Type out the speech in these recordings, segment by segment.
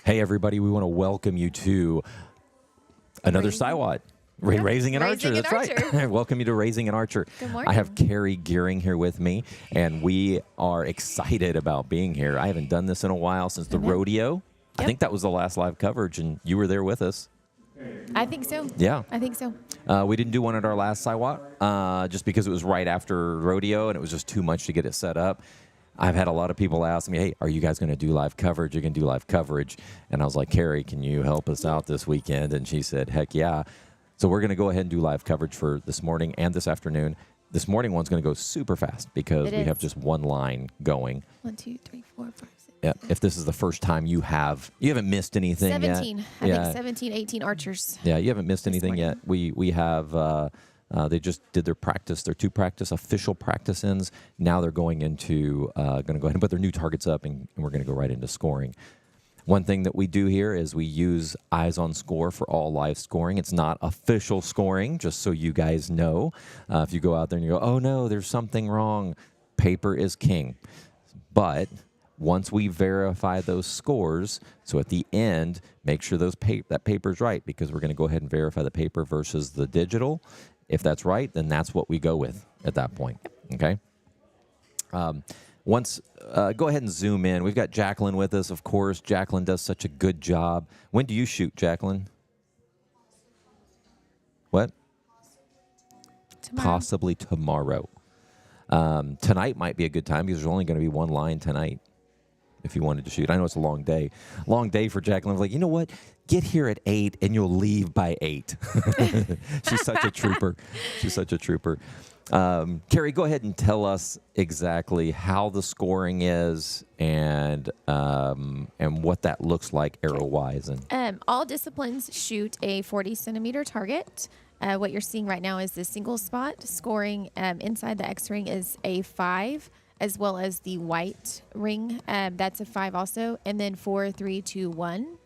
Hey, everybody, we want to welcome you to another SYWAT. Raising an Archer. That's right. Welcome you to Raising an Archer. Good morning. I have Carrie Gearing here with me, and we are excited about being here. I haven't done this in a while since the rodeo. Yep. I think that was the last live coverage, and you were there with us. I think so. Yeah. I think so. We didn't do one at our last SYWAT just because it was right after rodeo, and it was just too much to get it set up. I've had a lot of people ask me, hey, are you guys going to do live coverage? You're going to do live coverage. And I was like, Carrie, can you help us out this weekend? And she said, heck yeah. So we're going to go ahead and do live coverage for this morning and this afternoon. This morning one's going to go super fast because we have just one line going. 1, 2, 3, 4, 5, 6. Yeah. If this is the first time you haven't missed anything 17. yet. I think 17, 18 archers. Yeah, you haven't missed anything yet. We have... they just did their official practice ins. Now they're going to go ahead and put their new targets up, and we're going to go right into scoring. One thing that we do here is we use eyes on score for all live scoring. It's not official scoring, just so you guys know. If you go out there and you go, oh no, there's something wrong, paper is king. But once we verify those scores, so at the end, make sure that paper's right, because we're going to go ahead and verify the paper versus the digital. If that's right, then that's what we go with at that point, okay? Go ahead and zoom in. We've got Jacqueline with us, of course. Jacqueline does such a good job. When do you shoot, Jacqueline? What? Tomorrow. Possibly tomorrow. Tonight might be a good time because there's only going to be one line tonight if you wanted to shoot. I know it's a long day. Long day for Jacqueline. I was like, you know what? Get here at 8 and you'll leave by 8. She's such a trooper. She's such a trooper. Carrie, go ahead and tell us exactly how the scoring is and what that looks like arrow-wise. And all disciplines shoot a 40-centimeter target. What you're seeing right now is the single spot. Scoring inside the X ring is a 5, as well as the white ring. That's a 5 also. And then 4, 3, 2, 1.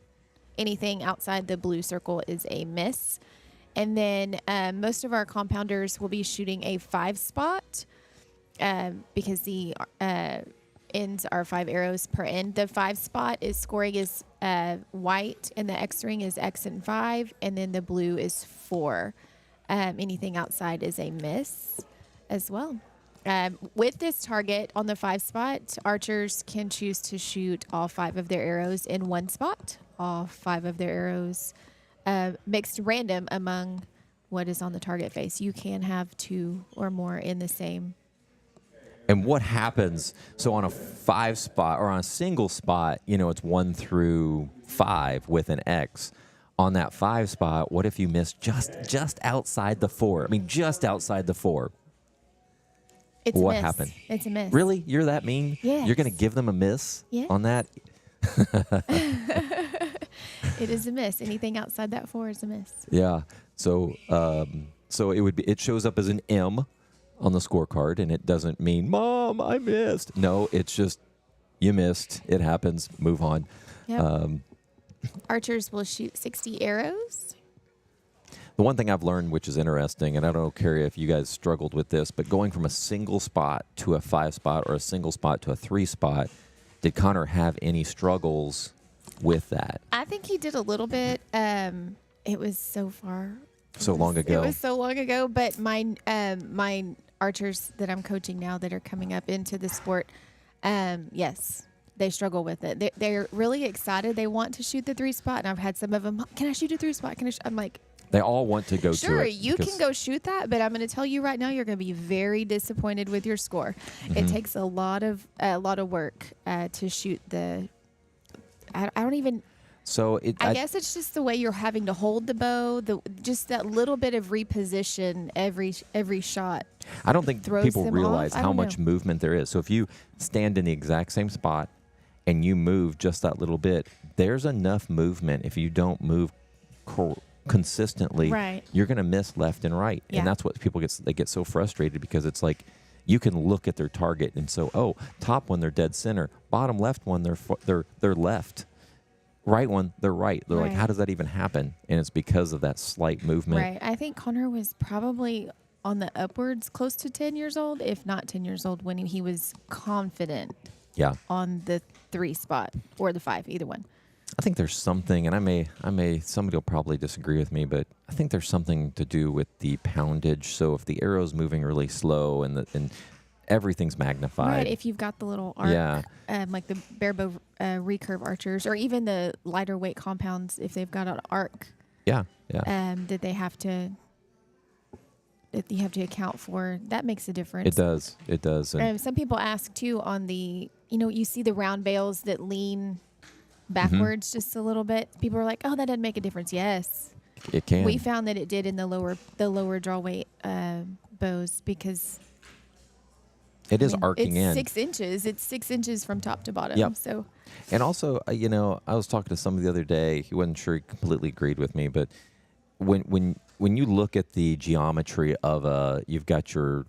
Anything outside the blue circle is a miss. And then most of our compounders will be shooting a 5 spot because the ends are 5 arrows per end. The 5 spot scoring is white, and the X ring is X and 5, and then the blue is 4. Anything outside is a miss as well. With this target on the 5 spot, archers can choose to shoot all 5 of their arrows in one spot. All 5 of their arrows mixed random among what is on the target face. You can have 2 or more in the same. And what happens? So on a 5 spot or on a single spot, it's 1 through 5 with an X. On that 5 spot, what if you miss just outside the 4? I mean, just outside the 4. It's what a miss. happened? It's a miss. Really? You're that mean? Yes. You're going to give them a miss on that? It is a miss. Anything outside that 4 is a miss. Yeah. So it shows up as an M on the scorecard, and it doesn't mean, Mom, I missed. No, it's just you missed. It happens. Move on. Yep. Archers will shoot 60 arrows. The one thing I've learned, which is interesting, and I don't know, Carrie, if you guys struggled with this, but going from a single spot to a 5 spot or a single spot to a 3 spot, did Connor have any struggles with that? I think he did a little bit. It was so long ago. It was so long ago, but my archers that I'm coaching now that are coming up into the sport, yes, they struggle with it. They're really excited. They want to shoot the 3 spot, and I've had some of them, can I shoot a 3 spot? I'm like, they all want to go to it. Sure, you can go shoot that, but I'm going to tell you right now, you're going to be very disappointed with your score. Mm-hmm. It takes a lot of work to shoot the. I don't even. So I guess it's just the way you're having to hold the bow, just that little bit of reposition every shot. I don't think people realize how much movement there is. So if you stand in the exact same spot and you move just that little bit, there's enough movement. If you don't move consistently, right, you're going to miss left and right. Yeah. And that's what people get so frustrated, because it's like you can look at their target and so, top one, they're dead center. Bottom left one, they're left. Right one, they're right. They're like, how does that even happen? And it's because of that slight movement. Right. I think Connor was probably on the upwards close to 10 years old, if not 10 years old, when he was confident on the 3 spot or the 5, either one. I think there's something, and somebody will probably disagree with me, but I think there's something to do with the poundage. So if the arrow's moving really slow and everything's magnified. Right, if you've got the little arc, Yeah. like the barebow recurve archers, or even the lighter weight compounds, if they've got an arc, Yeah. that you have to account for, that makes a difference. It does. And Some people ask too on the, you see the round bales that lean backwards just a little bit. People are like, oh, that doesn't make a difference. Yes. it can. We found that it did in the lower draw weight bows, because It is arcing it's in. 6 inches. It's 6 inches from top to bottom. Yep. So, And also, I was talking to somebody the other day. He wasn't sure he completely agreed with me, but when you look at the geometry of you've got your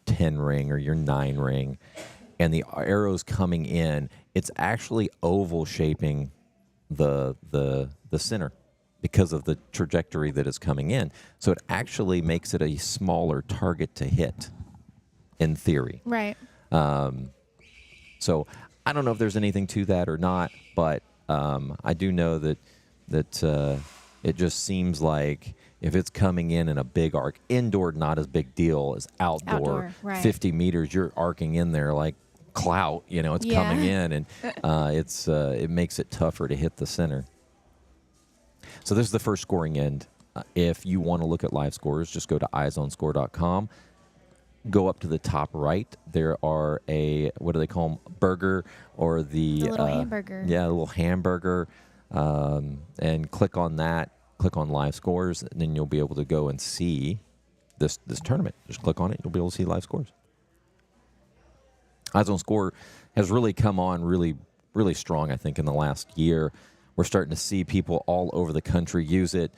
10 ring or your 9 ring, and the arrows coming in, it's actually oval shaping the center because of the trajectory that is coming in. So it actually makes it a smaller target to hit, in theory. right. So I don't know if there's anything to that or not, but I do know that it just seems like if it's coming in a big arc, indoor not as big deal as outdoor. Right. 50 meters, you're arcing in there like clout. It's Yeah. coming in, and it makes it tougher to hit the center. So this is the first scoring end. If you want to look at live scores, just go to eyesonscore.com. Go up to the top right. There are what do they call them? Burger, or the little hamburger. Yeah, a little hamburger. And click on that. Click on live scores, and then you'll be able to go and see this tournament. Just click on it. You'll be able to see live scores. Eyes on Score has really come on really, really strong, I think, in the last year. We're starting to see people all over the country use it.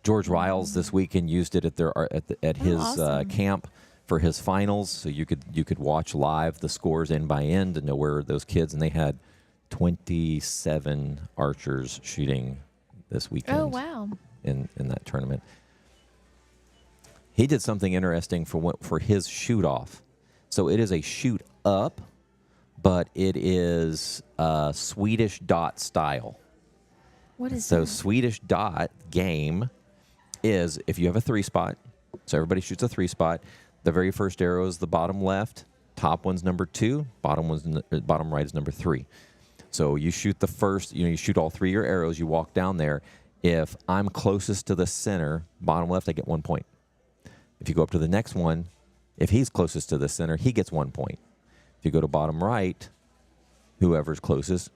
George Riles this weekend used it at his awesome. camp for his finals. So you could watch live the scores end by end and know where those kids, and they had 27 archers shooting this weekend. Oh, wow. In that tournament. He did something interesting for his shoot off. So it is a shoot up, but it is Swedish dot style. What is So that? Swedish dot game is if you have a 3 spot, so everybody shoots a 3 spot. The very first arrow is the bottom left, top one's number 2, bottom right is number 3. So you shoot the first, you shoot all 3 of your arrows, you walk down there. If I'm closest to the center, bottom left, I get 1 point. If you go up to the next one, if he's closest to the center, he gets 1 point. If you go to bottom right, whoever's closest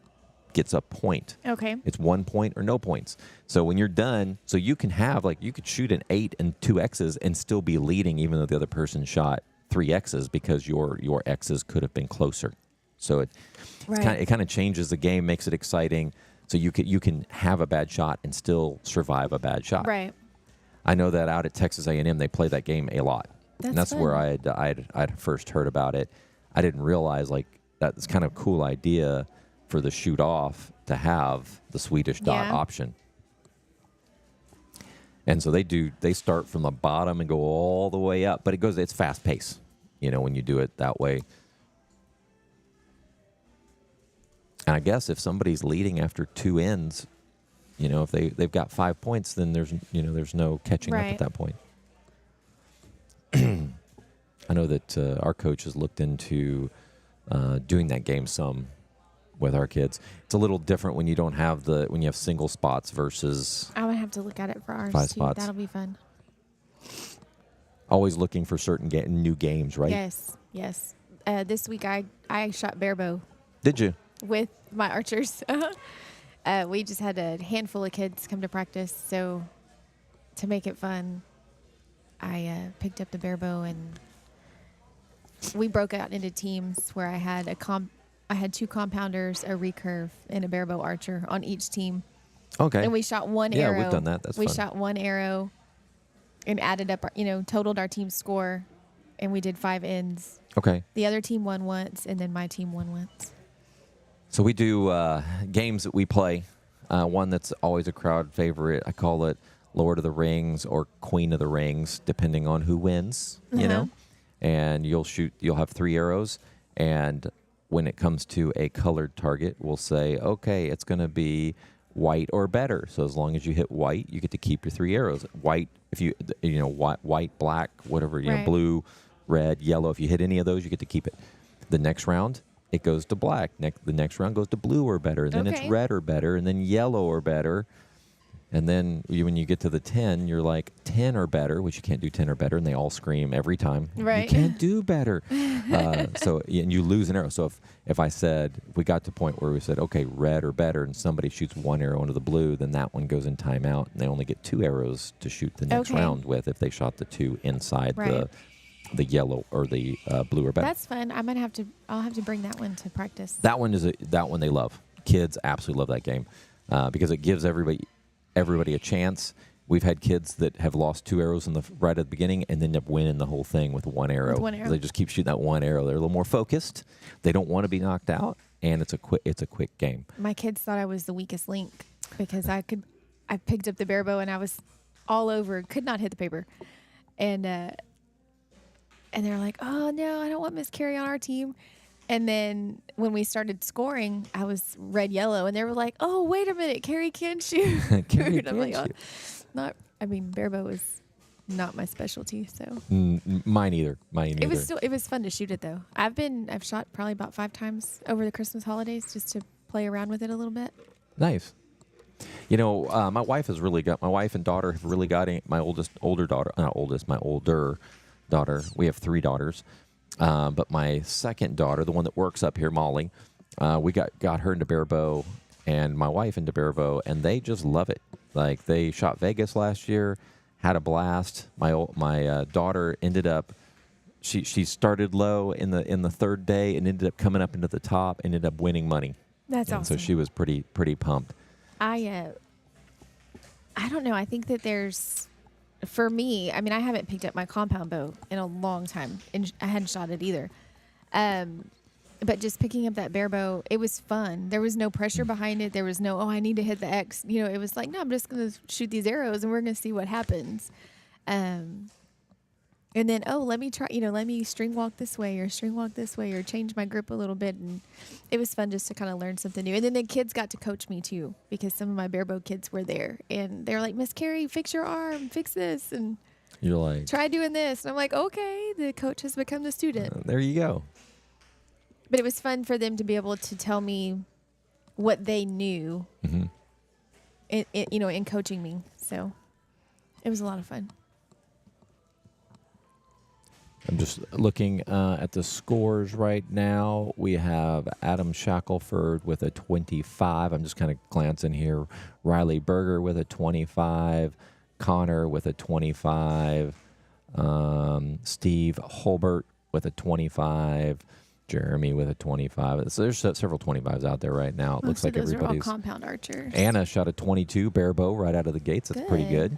gets a point. Okay. It's 1 point or no points. So when you're done, so you can have, you could shoot an 8 and 2 X's and still be leading, even though the other person shot 3 X's, because your X's could have been closer. So it kind of changes the game, makes it exciting. So you can have a bad shot and still survive a bad shot. Right. I know that out at Texas A&M they play that game a lot. That's And where I'd first heard about it. I didn't realize that's kind of a cool idea for the shoot off to have the Swedish dot option. And so they start from the bottom and go all the way up, but it's fast pace, when you do it that way. And I guess if somebody's leading after 2 ends, if they've got 5 points, then there's no catching up at that point. I know that our coach has looked into doing that game some with our kids. It's a little different when you don't have when you have single spots versus I would have to look at it for ours 5 too. spots. That'll be fun. Always looking for certain new games, right? Yes. This week I shot barebow Did you? with my archers. We just had a handful of kids come to practice, so to make it fun, I picked up the barebow and we broke out into teams where I had I had 2 compounders, a recurve, and a barebow archer on each team. Okay. And we shot one arrow. Yeah, we've done that. That's we fun. shot one arrow and added up, totaled our team score, and we did 5 ends. Okay. The other team won once, and then my team won once. So we do games that we play. One that's always a crowd favorite. I call it Lord of the Rings or Queen of the Rings, depending on who wins, you know. And you'll have 3 arrows. And when it comes to a colored target, we'll say, okay, it's going to be white or better. So as long as you hit white, you get to keep your 3 arrows. White, if you white, black, whatever, Right. blue, red, yellow. If you hit any of those, you get to keep it. The next round, it goes to black. The next round goes to blue or better. And then it's Okay. red or better, and then yellow or better. And then when you get to the 10, you're like 10 or better, which you can't do 10 or better, and they all scream every time. Right. You can't do better. And you lose an arrow. So if we got to a point where we said, okay, red or better, and somebody shoots 1 arrow into the blue, then that one goes in timeout, and they only get 2 arrows to shoot the next Okay. round with if they shot the 2 inside Right. the yellow or the blue or better. That's fun. I'll have to bring that one to practice. That one they love. Kids absolutely love that game because it gives everybody a chance. We've had kids that have lost 2 arrows right at the beginning and then end up winning the whole thing with 1 arrow. With 1 arrow. They just keep shooting that 1 arrow. They're a little more focused. They don't want to be knocked out, and it's a quick game. My kids thought I was the weakest link because I picked up the bare bow and I was all over, could not hit the paper. And they're like, "Oh no, I don't want Miss Carrie on our team." And then when we started scoring, I was red yellow, and they were like, "Oh, wait a minute, Carrie can shoot." Carrie And I'm can like, shoot. bare bow is not my specialty, so Mine either. it was fun to shoot it though. I've shot probably about 5 times over the Christmas holidays just to play around with it a little bit. Nice. My wife and daughter have really got it. My older daughter. We have 3 daughters. But my second daughter, the one that works up here, Molly, we got her into bare bow and my wife into bare bow, and they just love it. Like, they shot Vegas last year, had a blast. My daughter ended up, she started low in the 3rd day and ended up coming up into the top, ended up winning money. That's and awesome. So she was pretty pumped. I don't know. I think that for me, I haven't picked up my compound bow in a long time, and I hadn't shot it either. But just picking up that bare bow, it was fun. There was no pressure behind it. There was no, I need to hit the X. It was like, no, I'm just going to shoot these arrows and we're going to see what happens. And then, let me try, let me string walk this way or change my grip a little bit. And it was fun just to kind of learn something new. And then the kids got to coach me too, because some of my bare bow kids were there and they're like, "Miss Carrie, fix your arm, fix this." And you're like, "Try doing this." And I'm like, okay, the coach has become the student. There you go. But it was fun for them to be able to tell me what they knew, in coaching me. So it was a lot of fun. I'm just looking at the scores right now. We have Adam Shackelford with a 25. I'm just kind of glancing here. Riley Berger with a 25. Connor with a 25. Steve Holbert with a 25. Jeremy with a 25. So there's several 25s out there right now. It looks like those everybody's. are all compound archers. Anna shot a 22 bare bow right out of the gates. That's pretty good.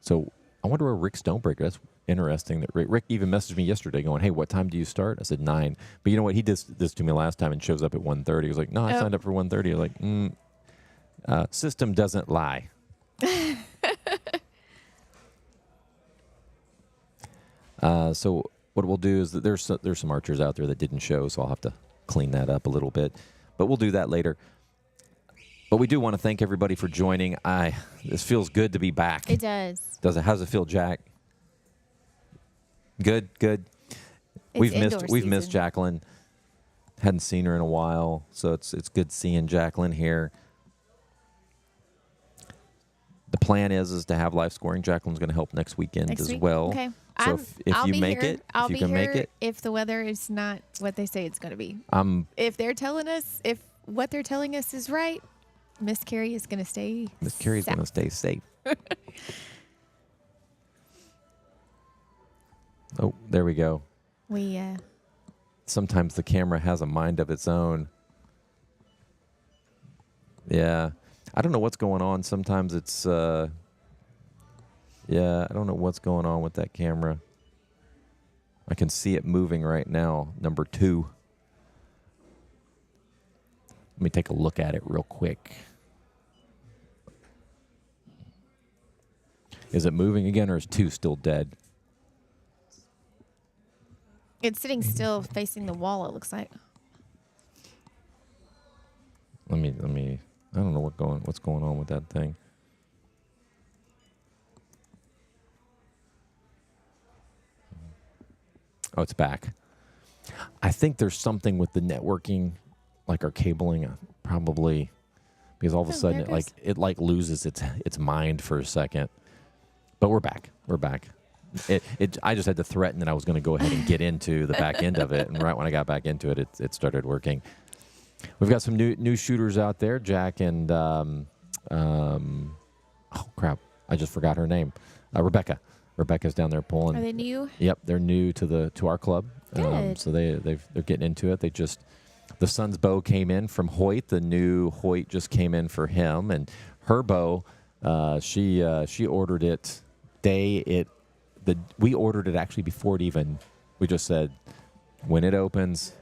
So I wonder where Rick Stonebreaker. That's interesting. That Rick even messaged me yesterday going, "Hey, what time do you start?" I said 9. But you know what? He did this to me last time and shows up at 1:30. He was like, "No, I signed up for 1:30." I was like, "System doesn't lie." So what we'll do is that there's some archers out there that didn't show, so I'll have to clean that up a little bit. But we'll do that later. But we do want to thank everybody for joining. This feels good to be back. It does. Does it? How's it feel, Jack? Good. We've missed Jacqueline. Hadn't seen her in a while, so it's good seeing Jacqueline here. The plan is to have live scoring. Jacqueline's going to help next weekend as well. Okay. So if you make it, I'll if you be can here make it, if the weather is not what they say it's going to be. If what they're telling us is right, Miss Carrie is going to stay. Miss Carrie's going to stay safe. Oh, there we go. Sometimes the camera has a mind of its own. Yeah. I don't know what's going on. Sometimes it's, I don't know what's going on with that camera. I can see it moving right now, number 2. Let me take a look at it real quick. Is it moving again, or is 2 still dead? It's sitting still facing the wall, it looks like. Let me. I don't know what's going on with that thing. Oh, it's back. I think there's something with the networking, like our cabling, probably, because all of a sudden it loses its mind for a second. But we're back. We're back. I just had to threaten that I was going to go ahead and get into the back end of it, and right when I got back into it, it started working. We've got some new shooters out there, Jack and oh crap, I just forgot her name, Rebecca. Rebecca's down there pulling. Are they new? Yep, they're new to our club. Good. So they're getting into it. The son's bow came in from Hoyt. The new Hoyt just came in for him, and her bow, she ordered it. We ordered it actually before it even. We just said when it opens,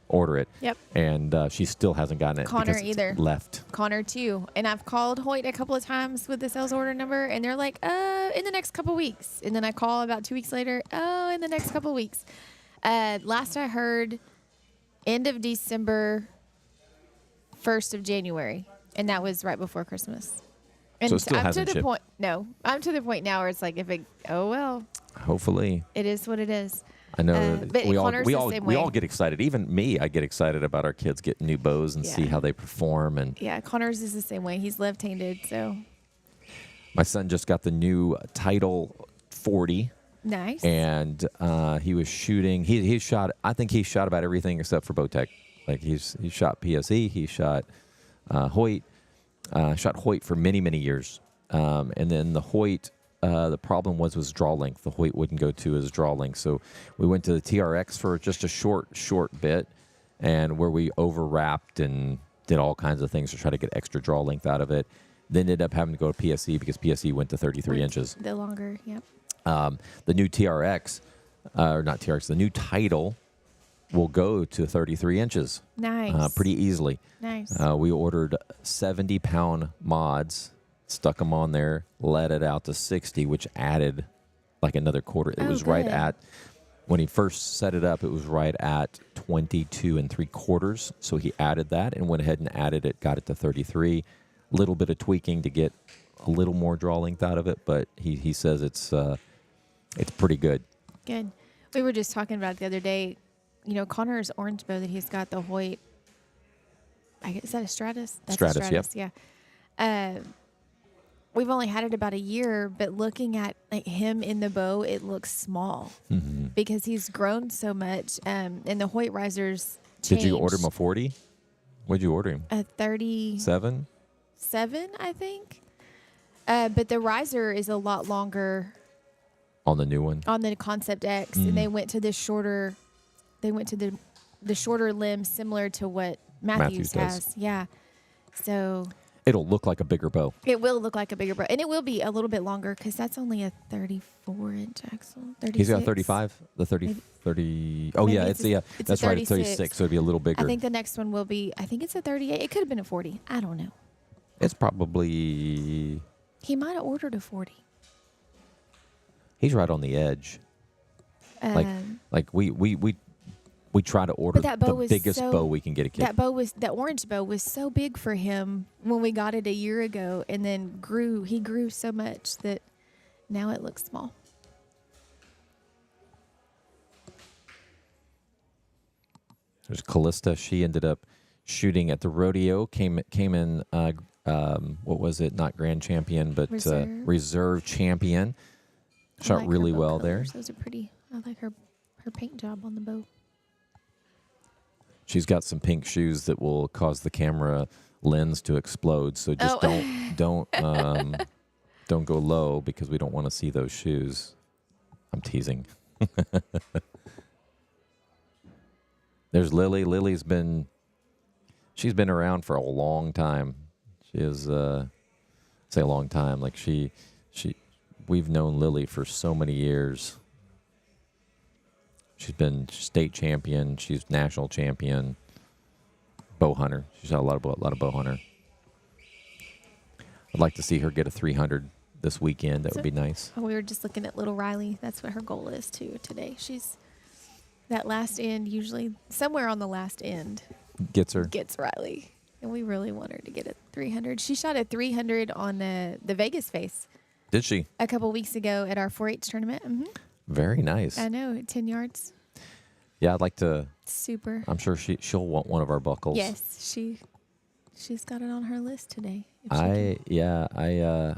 order it. Yep. And she still hasn't gotten it. Connor because it's either. Left. Connor too. And I've called Hoyt a couple of times with the sales order number, and they're like, in the next couple weeks. And then I call about 2 weeks later, in the next couple weeks. Last I heard, end of December, 1st of January. And that was right before Christmas. And So it still hasn't shipped. I'm to the point now where it's like, Hopefully. it is what it is. I know but Connor's the same we way. all get excited. Even me, I get excited about our kids getting new bows and see how they perform. And Yeah, Connor's is the same way. He's left-handed, so. my son just got the new Title 40. Nice. And he was shooting. He shot. I think he shot about everything except for Bowtech. Like he shot PSE. He shot Hoyt. Shot Hoyt for many years. And then the Hoyt. The problem was draw length. The Hoyt wouldn't go to his draw length. So we went to the TRX for just a short bit, and where we overwrapped and did all kinds of things to try to get extra draw length out of it. Then ended up having to go to PSE because PSE went to 33 inches. The longer, yep. The new TRX, or not TRX, the new Title will go to 33 inches. Nice. Pretty easily. Nice. We ordered 70-pound mods, stuck them on there, let it out to 60, which added like another quarter. It was right at, when he first set it up, it was right at 22 3/4. So he added that and went ahead and added it, got it to 33. Little bit of tweaking to get a little more draw length out of it, but he says it's pretty good. Good. We were just talking about it the other day. You know, Connor's orange bow that he's got, the Hoyt. Is that a Stratus? That's Stratus, a Stratus, yep. Yeah. We've only had it about a year, but looking at him in the bow, it looks small because he's grown so much. And the Hoyt risers changed. Did you order him a 40? What did you order him? A 37, I think. But the riser is a lot longer. On the new one? On the Concept X, and they went to the shorter. They went to the shorter limb, similar to what Matthews has. Yeah. So it'll look like a bigger bow. It will look like a bigger bow, and it will be a little bit longer because that's only a 34-inch axle. 36. He's got a 35. The 30. Oh yeah, it's that's right. It's 36. So it'd be a little bigger. I think the next one will be. I think it's a 38. It could have been a 40. I don't know. It's probably. He might have ordered a 40. He's right on the edge. Like we try to order the biggest bow we can get a kid. That orange bow was so big for him when we got it a year ago, and then he grew so much that now it looks small. There's Callista. She ended up shooting at the rodeo. Came in. What was it? Not grand champion, but reserve champion. Shot really well there. Those are pretty. I like her paint job on the bow. She's got some pink shoes that will cause the camera lens to explode. So just don't go low because we don't want to see those shoes. I'm teasing. There's Lily. She's been around for a long time. She is say a long time. Like we've known Lily for so many years. She's been state champion. She's national champion. Bow hunter. She's had a lot of bow hunter. I'd like to see her get a 300 this weekend. That would be nice. We were just looking at little Riley. That's what her goal is too today. She's that last end, usually somewhere on the last end. Gets her. Gets Riley. And we really want her to get a 300. She shot a 300 on the Vegas face Did she? a couple weeks ago at our 4-H tournament. Very nice. I know, 10 yards. Yeah, I'd like to. Super. I'm sure she'll want one of our buckles. Yes, she's got it on her list today. I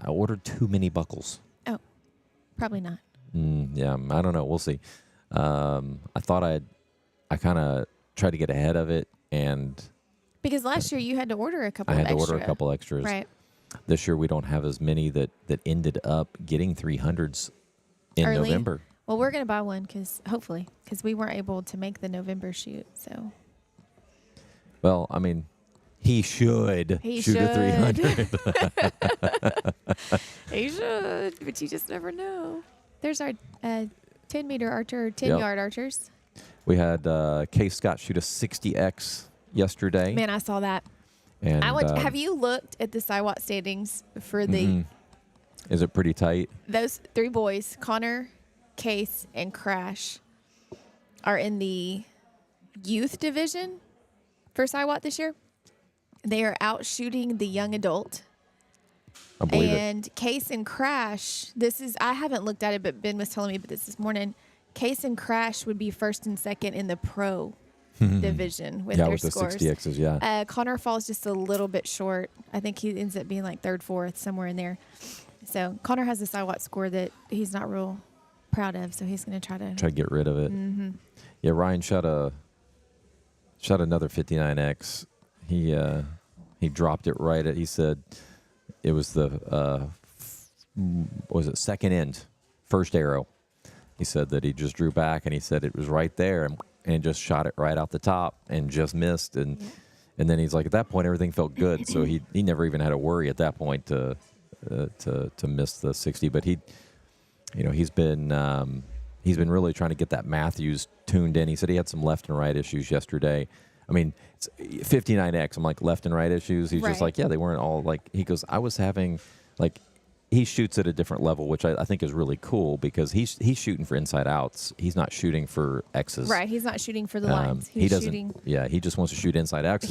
ordered too many buckles. Oh, probably not. Yeah, I don't know. We'll see. I thought I kind of tried to get ahead of it, and Because last year you had to order a couple I had to extra. order a couple extras. Right. This year we don't have as many that ended up getting 300s in Early. November. Well, we're going to buy one hopefully, because we weren't able to make the November shoot. So Well, I mean, he should shoot a 300. He should, but you just never know. There's our 10-meter archer, 10 Yep. yard archers. We had Case Scott shoot a 60X yesterday. Man, I saw that. And Have you looked at the SYWAT standings for the is it pretty tight? those 3 boys, Connor, Case, and Crash, are in the youth division for SYWAT this year. They are out shooting the young adult. I believe it. And Case and Crash, I haven't looked at it, but Ben was telling me about this morning. Case and Crash would be first and second in the pro division with their with scores. the 60Xs, yeah. Connor falls just a little bit short. I think he ends up being like third, fourth, somewhere in there. So Connor has a SYWAT score that he's not real proud of, so he's going to try to get rid of it. Yeah, Ryan shot another 59X. He dropped it right at. He said it was the second end, first arrow. He said that he just drew back and he said it was right there and just shot it right out the top and just missed and then he's like, at that point everything felt good, so he never even had to worry at that point to miss the 60. But he's been really trying to get that Matthews tuned in. He said he had some left and right issues yesterday. I mean, it's 59X. I'm like, left and right issues. He's just Right. like, yeah, they weren't all like. He goes, I was having like. He shoots at a different level, which I think is really cool because he's shooting for inside outs. He's not shooting for X's. Right, he's not shooting for the lines. He's he doesn't. shooting. Yeah, he just wants to shoot inside X's.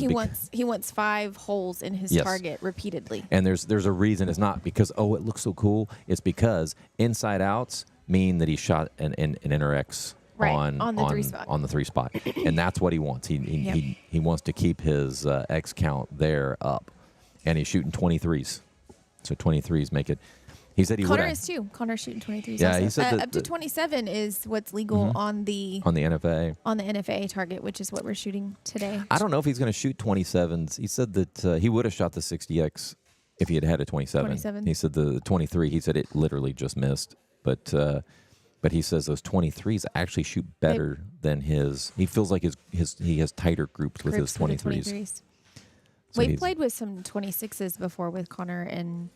He wants 5 holes in his Yes. target repeatedly. And there's a reason. It's not because it looks so cool. It's because inside outs mean that he shot an inner X Right, on the 3 spot. on the 3 spot, and that's what he wants. He wants to keep his X count there up, and he's shooting 23s. So 23s make it. He said he would. Connor is too. Connor's shooting 23s. Yeah, also. he said that up to 27 is what's legal on the NFA. on the NFA target, which is what we're shooting today. I don't know if he's going to shoot 27s. He said that he would have shot the 60X if he had had a 27. 27. He said the 23. He said it literally just missed, but he says those 23s actually shoot better than his. He feels like he has tighter groups with his 23s. So We've played with some 26s before with Connor, and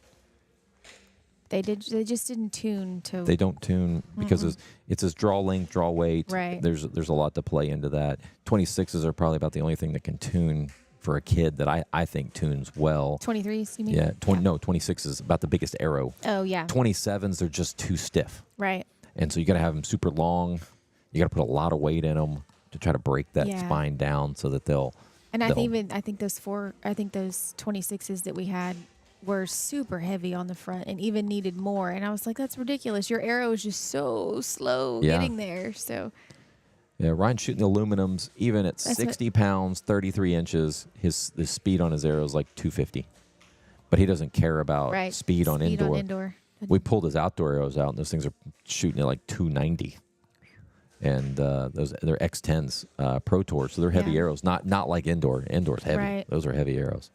they just didn't tune to. They don't tune because it's his draw length, draw weight. Right. There's a lot to play into that. 26s are probably about the only thing that can tune for a kid that I think tunes well. 23s, you mean? Yeah, 26 is about the biggest arrow. Oh, yeah. 27s, they're just too stiff. Right. And so you got to have them super long. You got to put a lot of weight in them to try to break that spine down so that they'll. And I think those 26s that we had were super heavy on the front and even needed more. And I was like, that's ridiculous. Your arrow is just so slow getting there. So. Yeah, Ryan's shooting aluminums even at 60 pounds, 33 inches. The speed on his arrow is like 250. But he doesn't care about speed on indoor. We pulled his outdoor arrows out, and those things are shooting at like 290. And they're X10s Pro Tour, so they're heavy arrows. Not like indoor. Indoor's heavy. Right. Those are heavy arrows.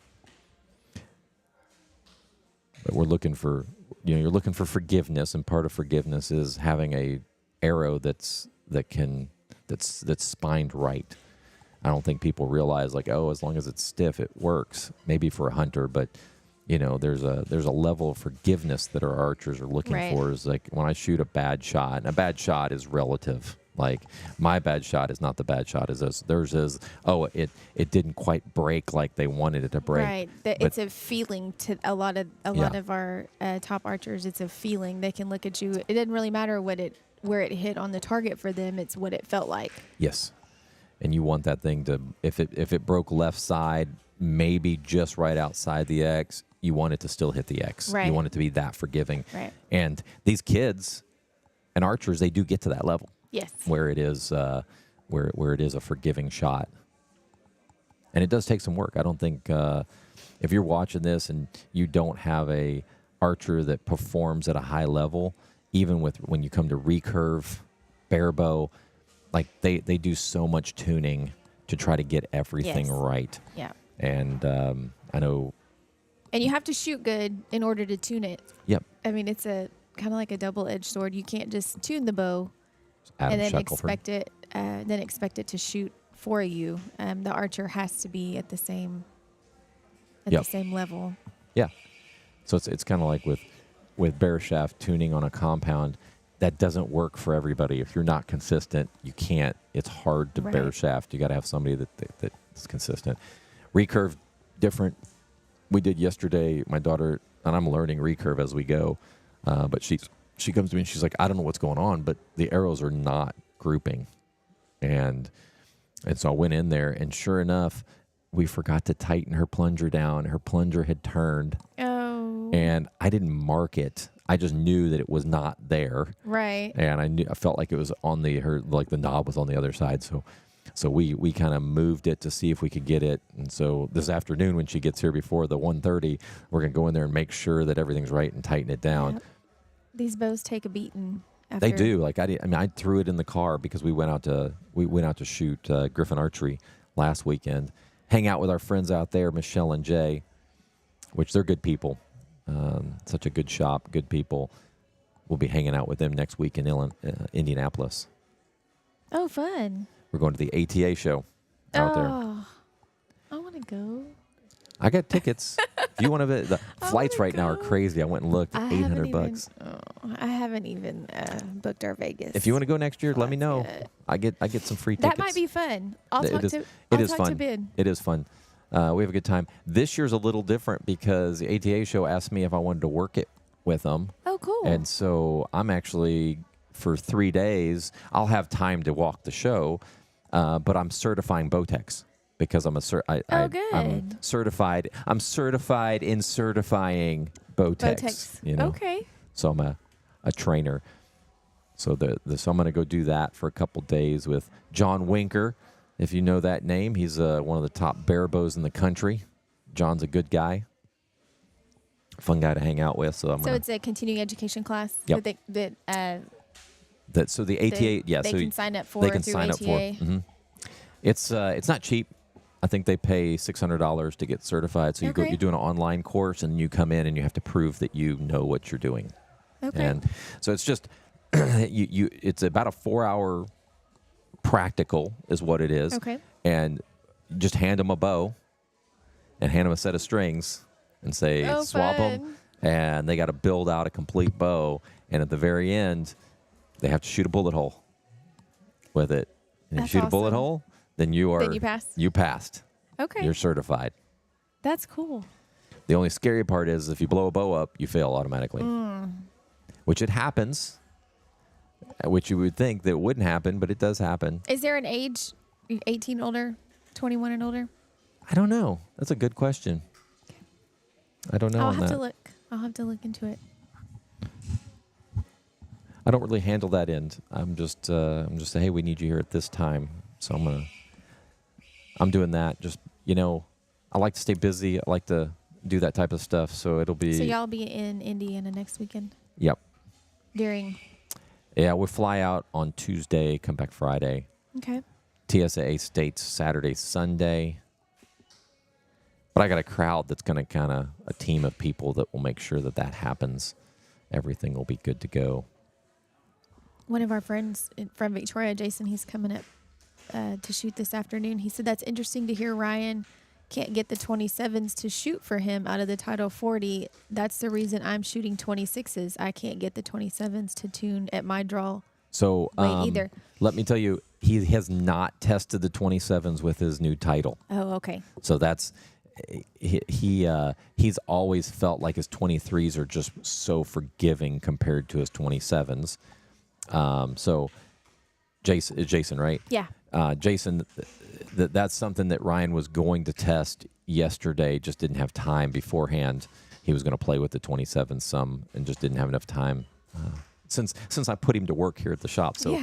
But we're looking for, you're looking for forgiveness, and part of forgiveness is having a arrow that's spined right. I don't think people realize like, oh, as long as it's stiff, it works. Maybe for a hunter, but there's a level of forgiveness that our archers are looking for. Is like when I shoot a bad shot, and a bad shot is relative. Like my bad shot is not the bad shot as theirs is. Oh, it didn't quite break like they wanted it to break. Right. It's a feeling to a lot of our top archers. It's a feeling. They can look at you. It doesn't really matter where it hit on the target for them. It's what it felt like. Yes, and you want that thing to if it broke left side maybe just right outside the X, you want it to still hit the X. Right. You want it to be that forgiving. Right. And these kids and archers, they do get to that level. Yes. Where it is where it is a forgiving shot. And it does take some work. I don't think if you're watching this and you don't have a archer that performs at a high level, even with when you come to recurve, bare bow, like they do so much tuning to try to get everything Yes. right. Yeah. And I know. And you have to shoot good in order to tune it. Yep. I mean, it's a kind of like a double-edged sword. You can't just tune the bow Adam and then Shackelford. expect it to shoot for you. The archer has to be at the same Yep. the same level. Yeah. So it's kind of like with bear shaft tuning on a compound, that doesn't work for everybody. If you're not consistent, you can't. It's hard to bear Right. shaft. You got to have somebody that's consistent. Recurve, different. We did yesterday. My daughter and I'm learning recurve as we go, but she comes to me and she's like, I don't know what's going on, but the arrows are not grouping, and so I went in there, and sure enough, we forgot to tighten her plunger down. Her plunger had turned. Oh. And I didn't mark it. I just knew that it was not there. Right. And I felt like it was on the knob was on the other side. So we kind of moved it to see if we could get it. And so this afternoon when she gets here before the 1:30, we're going to go in there and make sure that everything's right and tighten it down. Yep. These bows take a beating. They do. Like I threw it in the car because we went out to shoot Griffin Archery last weekend. Hang out with our friends out there, Michelle and Jay, which they're good people. Such a good shop, good people. We'll be hanging out with them next week in Indianapolis. Oh, fun. We're going to the ATA show out there. Oh, I want to go. I got tickets. If you want to, the flights wanna right now are go. crazy. I went and looked, $800. I haven't even booked our Vegas. If you want to go next year, let me know. Good. I get some free tickets. That might be fun. I'll It talk is- to. it I'll is talk fun. to Ben. It is fun. We have a good time. This year's a little different because the ATA show asked me if I wanted to work it with them. Oh, cool. And so I'm actually, for 3 days, I'll have time to walk the show, but I'm certifying Botex because I'm I'm good. certified. I'm certified in certifying Botex. Botex. You know? Okay. So I'm a trainer. So so I'm going to go do that for a couple days with John Winker. If you know that name, he's one of the top bear bows in the country. John's a good guy. Fun guy to hang out with. So it's a continuing education class. Yep. That so the ATA, they can sign up for. they can through sign ATA. up for. Mm-hmm. It's not cheap. I think they pay $600 to get certified. So you Okay. you do an online course and you come in and you have to prove that you know what you're doing. Okay. And so it's just it's about a 4-hour practical is what it is. Okay. And just hand them a bow and hand them a set of strings and say swap them, fun. and they got to build out a complete bow, and at the very end they have to shoot a bullet hole with it. And if That's you shoot a bullet awesome. hole, then you pass? You passed. Okay. You're certified. That's cool. The only scary part is if you blow a bow up, you fail automatically. Which it happens. Which you would think that wouldn't happen, but it does happen. Is there an age? 18 older, 21 and older? I don't know. That's a good question. I don't know I'll on have that. to look. I'll have to look into it. I don't really handle that end. I'm just saying, hey, we need you here at this time. So I'm doing that. Just, I like to stay busy. I like to do that type of stuff. So it'll be. So y'all be in Indiana next weekend Yep. during. Yeah, we'll fly out on Tuesday, come back Friday. Okay. TSA States Saturday, Sunday. But I got a crowd that's going to a team of people that will make sure that happens. Everything will be good to go. One of our friends from Victoria, Jason, he's coming up to shoot this afternoon. He said that's interesting to hear Ryan can't get the 27s to shoot for him out of the Title 40. That's the reason I'm shooting 26s. I can't get the 27s to tune at my draw. So either. Let me tell you, he has not tested the 27s with his new title. Oh, okay. So that's he's always felt like his 23s are just so forgiving compared to his 27s. So Jason, right? Yeah. Jason, that's something that Ryan was going to test yesterday, just didn't have time beforehand. He was going to play with the 27 some and just didn't have enough time since I put him to work here at the shop. So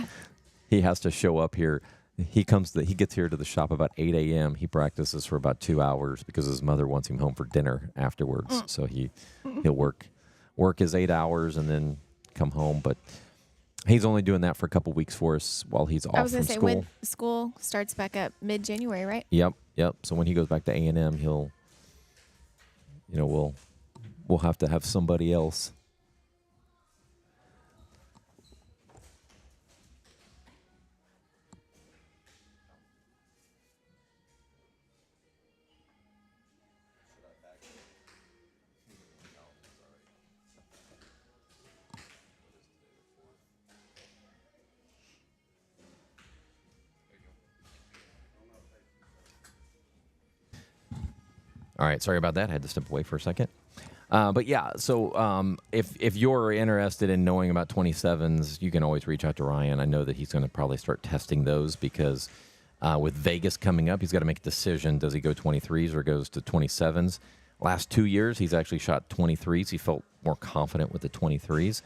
he has to show up here. He gets here to the shop about 8 a.m. He practices for about 2 hours because his mother wants him home for dinner afterwards. So he'll work his 8 hours and then come home. But he's only doing that for a couple weeks for us while he's off from school. I was going to say, when school starts back up mid-January, right? Yep. So when he goes back to A&M, he'll, we'll have to have somebody else. All right, sorry about that. I had to step away for a second. But yeah, so if you're interested in knowing about 27s, you can always reach out to Ryan. I know that he's going to probably start testing those because with Vegas coming up, he's got to make a decision. Does he go 23s or goes to 27s? Last 2 years, he's actually shot 23s. He felt more confident with the 23s.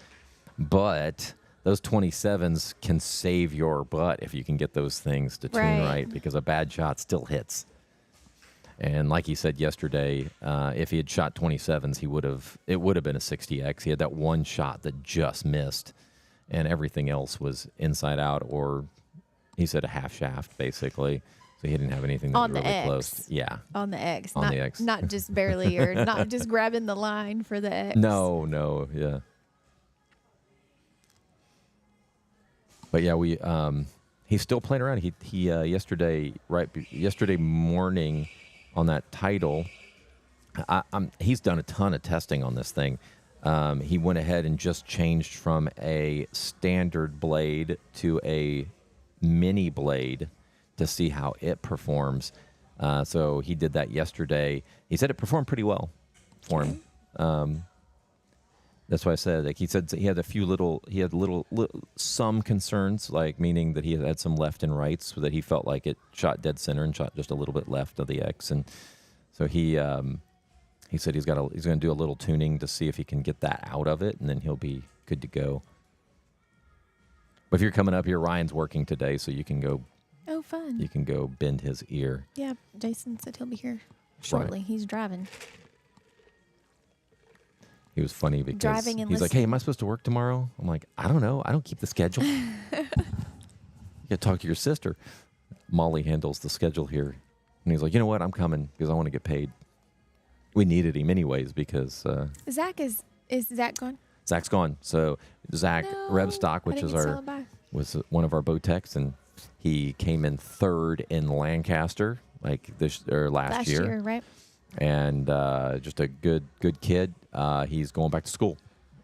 But those 27s can save your butt if you can get those things to tune right because a bad shot still hits. And like he said yesterday, if he had shot 27s, it would have been a 60X. He had that one shot that just missed, and everything else was inside out, or he said a half shaft, basically. So he didn't have anything that on was the really X. Close. Yeah. On the X. On the X. Not just barely or not just grabbing the line for the X. No, yeah. But yeah, he's still playing around. He yesterday morning on that title, he's done a ton of testing on this thing. He went ahead and just changed from a standard blade to a mini blade to see how it performs. So he did that yesterday. He said it performed pretty well for him. That's why I said, like, he said he had some concerns, like meaning that he had some left and rights, so that he felt like it shot dead center and shot just a little bit left of the X, and so he said he's going to do a little tuning to see if he can get that out of it, and then he'll be good to go. But if you're coming up here, Ryan's working today, so you can go. Oh, fun! You can go bend his ear. Yeah, Jason said he'll be here shortly. Right. He's driving. He was funny because he's like, "Hey, am I supposed to work tomorrow?" I'm like, "I don't know. I don't keep the schedule." You got to talk to your sister. Molly handles the schedule here. And he's like, "You know what? I'm coming because I want to get paid." We needed him anyways because... Zach is Zach gone? Zach's gone. So Zach Rebstock, which was one of our bow techs, and he came in third in Lancaster last year. Last year, right. And just a good kid. He's going back to school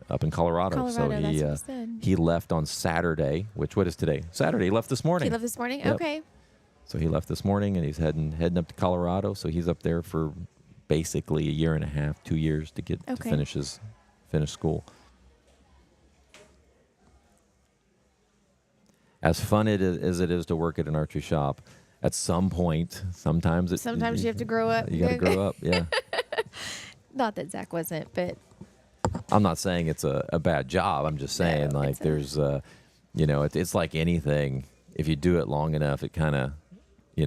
up in Colorado. So he left on Saturday, what is today? Saturday. He left this morning. He left this morning? Yep. Okay. So he left this morning, and he's heading up to Colorado. So he's up there for basically a year and a half, 2 years to finish school. As fun as it is to work at an archery shop, at some point, sometimes you have to grow up. You got to grow up, yeah. Not that Zach wasn't, but I'm not saying it's a bad job. I'm just saying there's it's like anything. If you do it long enough, it kind of, you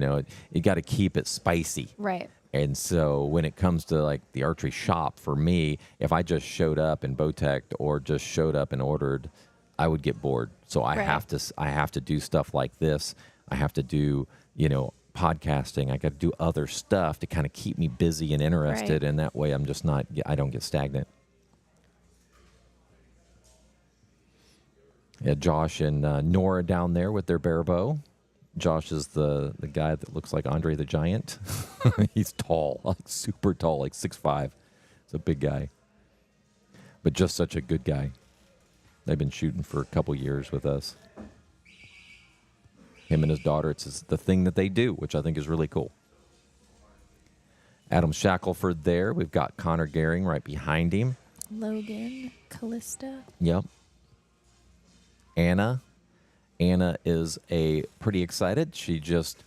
got to keep it spicy. Right. And so when it comes to like the archery shop, for me, if I just showed up and bow-teched or just showed up and ordered, I would get bored. So I have to do stuff like this. I have to do, podcasting. I got to do other stuff to kind of keep me busy and interested. And that way I don't get stagnant. Yeah, Josh and Nora down there with their bare bow. Josh is the guy that looks like Andre the Giant. He's tall, like super tall, like 6'5". He's a big guy. But just such a good guy. They've been shooting for a couple years with us. Him and his daughter, it's the thing that they do, which I think is really cool. Adam Shackelford there. We've got Connor Gehring right behind him. Logan, Callista. Yep. Anna Anna is pretty excited. She just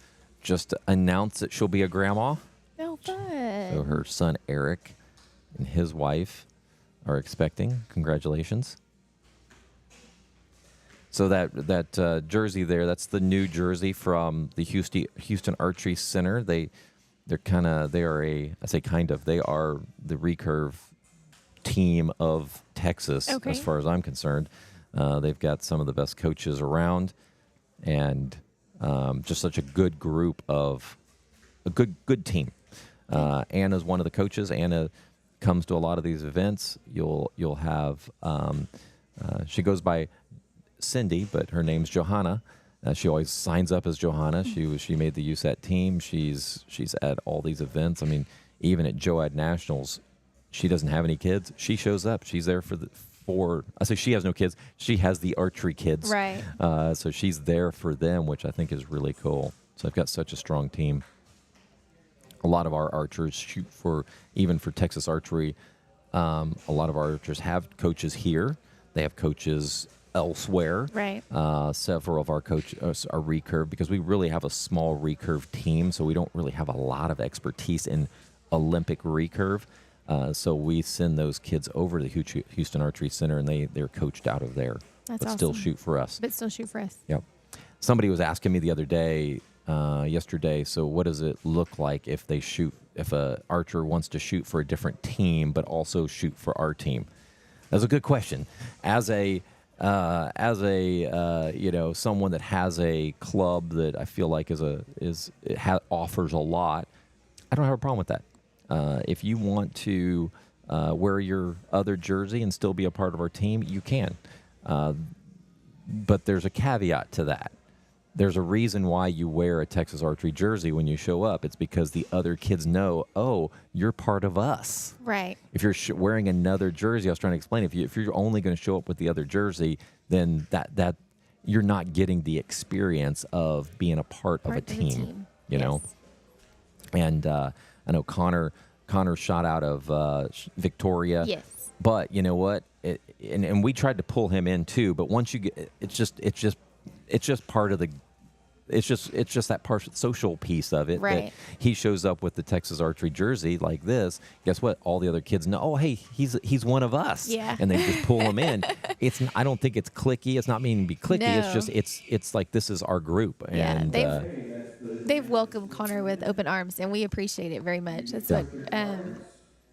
announced that she'll be a grandma. Oh, fun. So her son Eric and his wife are expecting. Congratulations. So that jersey there, that's the new jersey from the Houston Archery Center. They are the recurve team of Texas, Okay. as far as I'm concerned. They've got some of the best coaches around, and just such a good group of a good team. Anna's one of the coaches. Anna comes to a lot of these events. You'll have she goes by Cindy, but her name's Johanna. She always signs up as Johanna. She made the USAT team. She's at all these events. I mean, even at JOAD Nationals, she doesn't have any kids. She shows up. She's there I say she has no kids. She has the archery kids. Right. So she's there for them, which I think is really cool. So I've got such a strong team. A lot of our archers shoot even for Texas Archery. A lot of our archers have coaches here. They have coaches elsewhere. Right. Several of our coaches are recurve, because we really have a small recurve team, so we don't really have a lot of expertise in Olympic recurve. So we send those kids over to the Houston Archery Center, and they're coached out of there. That's but awesome. still shoot for us. But still shoot for us. Yep. Somebody was asking me the other day, yesterday, so what does it look like if a archer wants to shoot for a different team but also shoot for our team? That's a good question. As someone that has a club that I feel like offers a lot, I don't have a problem with that. If you want to wear your other jersey and still be a part of our team, you can. But there's a caveat to that. There's a reason why you wear a Texas Archery jersey when you show up. It's because the other kids know, oh, you're part of us. Right. If you're wearing another jersey, I was trying to explain, if you're only going to show up with the other jersey, then that you're not getting the experience of being a part of a team. You know? And I know Connor shot out of Victoria. Yes. But you know what? And we tried to pull him in too. But once you get, it's just part of the. It's just that social piece of it. Right. That he shows up with the Texas Archery jersey like this. Guess what? All the other kids know. Oh, hey, he's one of us. Yeah. And they just pull him in. I don't think it's cliquey. It's not meaning to be cliquey. No. It's just it's like this is our group. Yeah. And They've welcomed Connor with open arms, and we appreciate it very much. That's what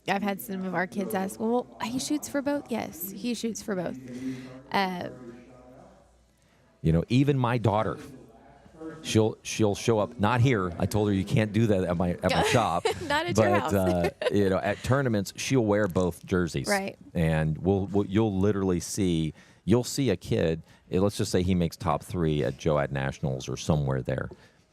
I've had some of our kids ask. Well, he shoots for both. Yes, he shoots for both. Even my daughter, she'll show up. Not here. I told her you can't do that at my shop. Not at your house. At tournaments, she'll wear both jerseys. Right. And you'll literally see a kid. Let's just say he makes top 3 at JOAD Nationals or somewhere there.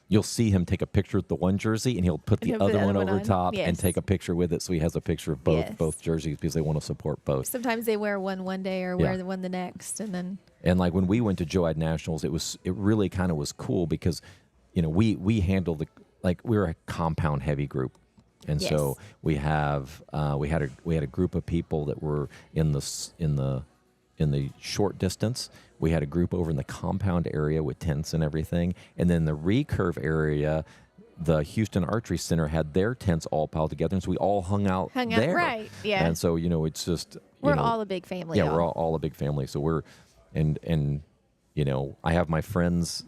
You'll see him take a picture with the one jersey, and he'll put the other one over top and take a picture with it, so he has a picture of both jerseys, because they want to support both. Sometimes they wear one day or wear the one the next, and then. And like when we went to JOAD Nationals, it really kind of was cool because, we handled we're a compound heavy group, and so we had a group of people that were in the short distance. We had a group over in the compound area with tents and everything, and then the recurve area, the Houston Archery Center had their tents all piled together, and so we all hung out there. Right? Yeah. And so it's just we're all a big family. Yeah, we're all a big family. So we're and I have my friends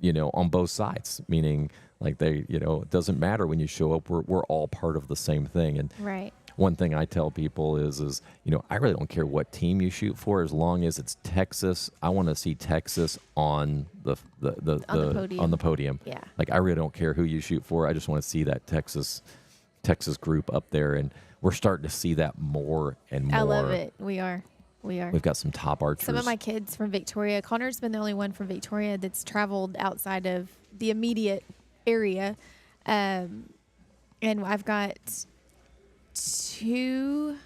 on both sides, meaning like they it doesn't matter when you show up. We're all part of the same thing. And right. One thing I tell people is I really don't care what team you shoot for, as long as it's Texas. I want to see Texas on the podium. Yeah. Like I really don't care who you shoot for. I just want to see that Texas group up there, and we're starting to see that more and more. I love it. We are. We've got some top archers. Some of my kids from Victoria. Connor's been the only one from Victoria that's traveled outside of the immediate area, and I've got two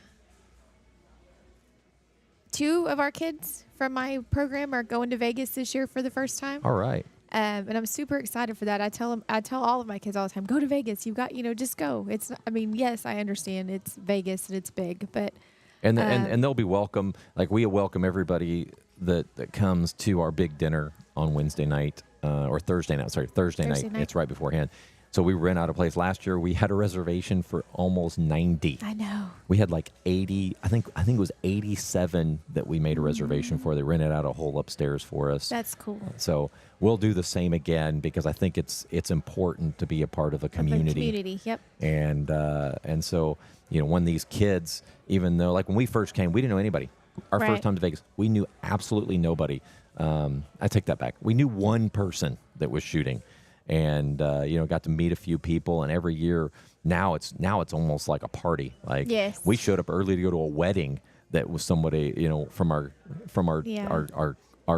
of our kids from my program are going to Vegas this year for the first time. All right. And I'm super excited for that. I tell all of my kids all the time, go to Vegas. You've got, just go. Yes, I understand it's Vegas and it's big, but and they'll be welcome. Like we welcome everybody that comes to our big dinner on Wednesday night or Thursday night. Sorry, Thursday night. It's right beforehand. So we ran out of place last year. We had a reservation for almost 90. I know. We had like 80. I think it was 87 that we made a reservation for. They rented out a whole upstairs for us. That's cool. So we'll do the same again because I think it's important to be a part of a community. Yep. And so when these kids, even though like when we first came, we didn't know anybody. Our first time to Vegas, we knew absolutely nobody. I take that back. We knew one person that was shooting. And got to meet a few people, and every year now it's almost like a party. Like we showed up early to go to a wedding that was somebody from our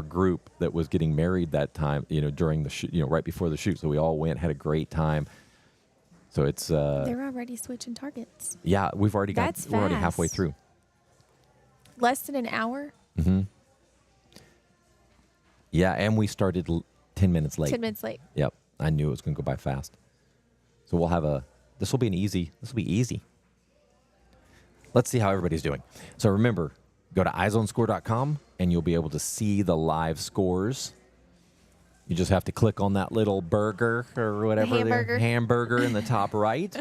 group that was getting married that time during the right before the shoot. So we all went, had a great time. So it's they're already switching targets. Yeah, we're already halfway through. Less than an hour. Mm-hmm. Yeah, and we started 10 minutes late. 10 minutes late. Yep. I knew it was going to go by fast. So we'll have this will be easy. Let's see how everybody's doing. So remember, go to iZoneScore.com and you'll be able to see the live scores. You just have to click on that little burger or whatever. Hamburger in the top right.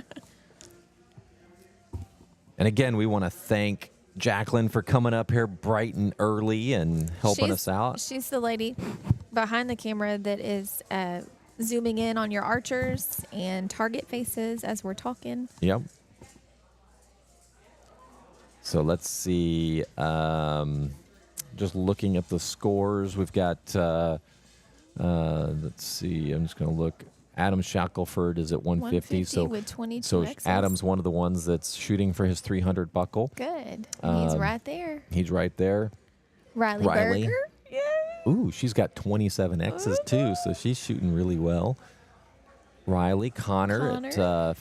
And again, we want to thank Jacqueline for coming up here bright and early and helping us out. She's the lady behind the camera that is zooming in on your archers and target faces as we're talking. Yep. So let's see. Just looking at the scores, we've got, let's see, I'm just going to look. Adam Shackelford is at 150. So with 22 so X's. Adam's one of the ones that's shooting for his 300 buckle. Good. And he's right there. He's right there. Riley. Berger. Yeah. Ooh, she's got 27 X's too, so she's shooting really well. Riley, Connor. At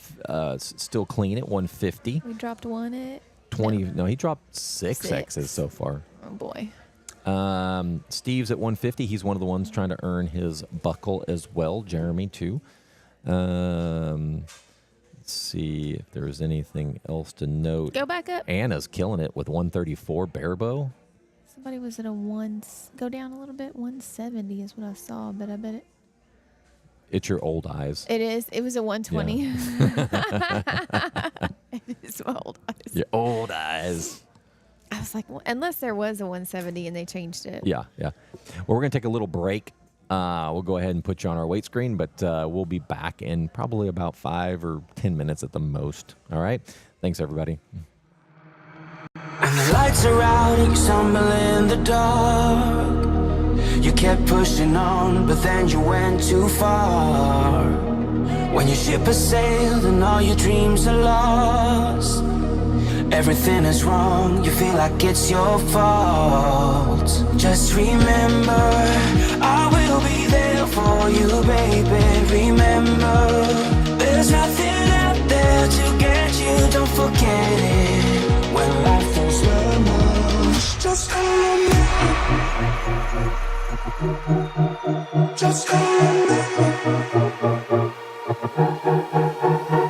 still clean at 150. We dropped one at 20. No, he dropped six X's so far. Oh boy. Steve's at 150. He's one of the ones trying to earn his buckle as well. Jeremy too. Let's see if there's anything else to note. Go back up. Anna's killing it with 134 barebow. Somebody was at go down a little bit. 170 is what I saw, but I bet it's your old eyes. It is. It was a 120. Yeah. It is my old eyes. Your old eyes. I was like, well, unless there was a 170 and they changed it. Yeah. Well, we're going to take a little break. We'll go ahead and put you on our weight screen, but we'll be back in probably about 5 or 10 minutes at the most. All right? Thanks, everybody. And the lights are out and you stumble in the dark. You kept pushing on, but then you went too far. When your ship has sailed and all your dreams are lost, everything is wrong, you feel like it's your fault. Just remember, I will be there for you, baby. Remember, there's nothing out there to get you, don't forget it. When life is lemons, just remember. Just remember.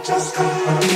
Just remember.